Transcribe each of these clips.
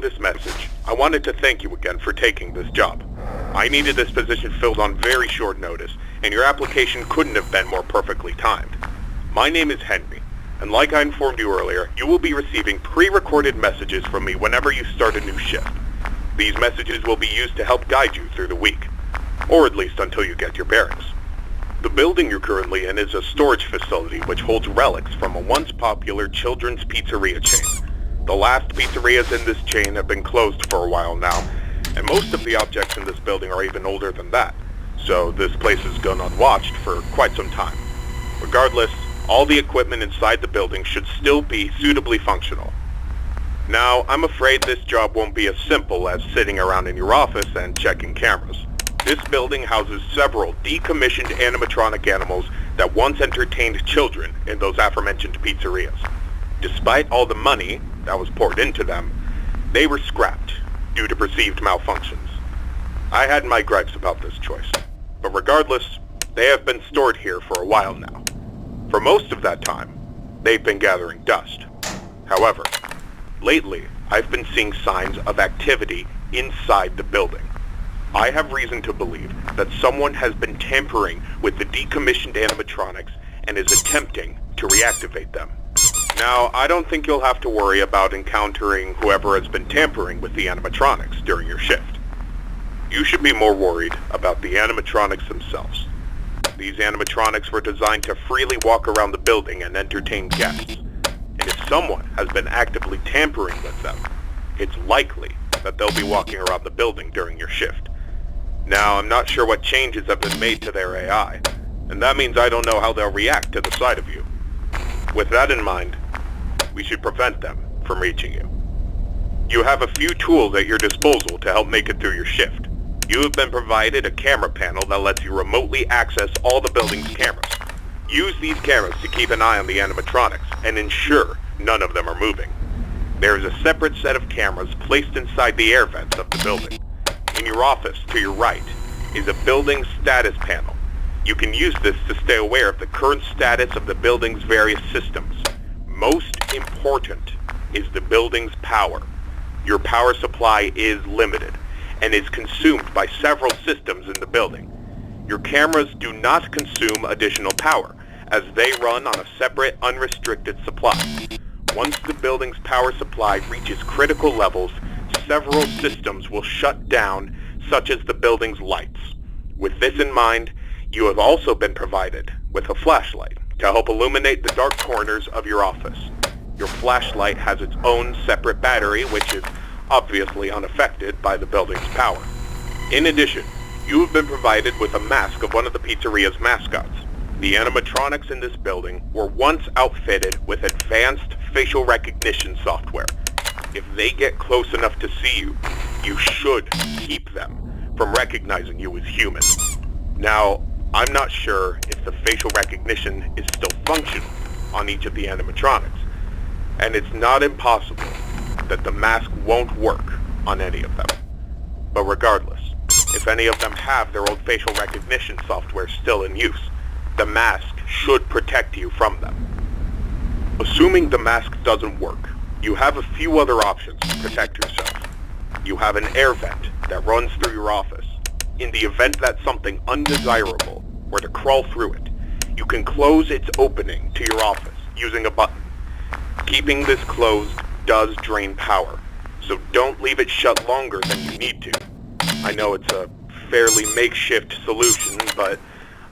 this message, I wanted to thank you again for taking this job. I needed this position filled on very short notice, and your application couldn't have been more perfectly timed. My name is Henry, and like I informed you earlier, you will be receiving pre-recorded messages from me whenever you start a new shift. These messages will be used to help guide you through the week, or at least until you get your bearings. The building you're currently in is a storage facility which holds relics from a once popular children's pizzeria chain. The last pizzerias in this chain have been closed for a while now, and most of the objects in this building are even older than that, so this place has gone unwatched for quite some time. Regardless, all the equipment inside the building should still be suitably functional. Now, I'm afraid this job won't be as simple as sitting around in your office and checking cameras. This building houses several decommissioned animatronic animals that once entertained children in those aforementioned pizzerias. Despite all the money that was poured into them, they were scrapped due to perceived malfunctions. I had my gripes about this choice, but regardless, they have been stored here for a while now. For most of that time, they've been gathering dust. However, lately, I've been seeing signs of activity inside the building. I have reason to believe that someone has been tampering with the decommissioned animatronics and is attempting to reactivate them. Now, I don't think you'll have to worry about encountering whoever has been tampering with the animatronics during your shift. You should be more worried about the animatronics themselves. These animatronics were designed to freely walk around the building and entertain guests. And if someone has been actively tampering with them, it's likely that they'll be walking around the building during your shift. Now, I'm not sure what changes have been made to their AI, and that means I don't know how they'll react to the sight of you. With that in mind, we should prevent them from reaching you. You have a few tools at your disposal to help make it through your shift. You have been provided a camera panel that lets you remotely access all the building's cameras. Use these cameras to keep an eye on the animatronics and ensure none of them are moving. There is a separate set of cameras placed inside the air vents of the building. In your office, to your right, is a building status panel. You can use this to stay aware of the current status of the building's various systems. Most important is the building's power. Your power supply is limited and is consumed by several systems in the building. Your cameras do not consume additional power, as they run on a separate, unrestricted supply. Once the building's power supply reaches critical levels, several systems will shut down, such as the building's lights. With this in mind, you have also been provided with a flashlight to help illuminate the dark corners of your office. Your flashlight has its own separate battery, which is obviously unaffected by the building's power. In addition, you have been provided with a mask of one of the pizzeria's mascots. The animatronics in this building were once outfitted with advanced facial recognition software. If they get close enough to see you, you should keep them from recognizing you as human. Now, I'm not sure if the facial recognition is still functional on each of the animatronics, and it's not impossible that the mask won't work on any of them. But regardless, if any of them have their old facial recognition software still in use, the mask should protect you from them. Assuming the mask doesn't work, you have a few other options to protect yourself. You have an air vent that runs through your office. In the event that something undesirable were to crawl through it, you can close its opening to your office using a button. Keeping this closed does drain power, so don't leave it shut longer than you need to. I know it's a fairly makeshift solution, but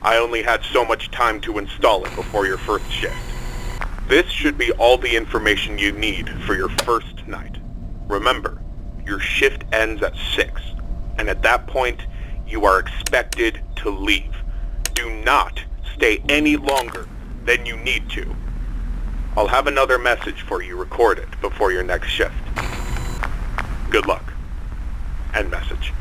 I only had so much time to install it before your first shift. This should be all the information you need for your first night. Remember, your shift ends at 6, and at that point, you are expected to leave. Do not stay any longer than you need to. I'll have another message for you recorded before your next shift. Good luck. End message.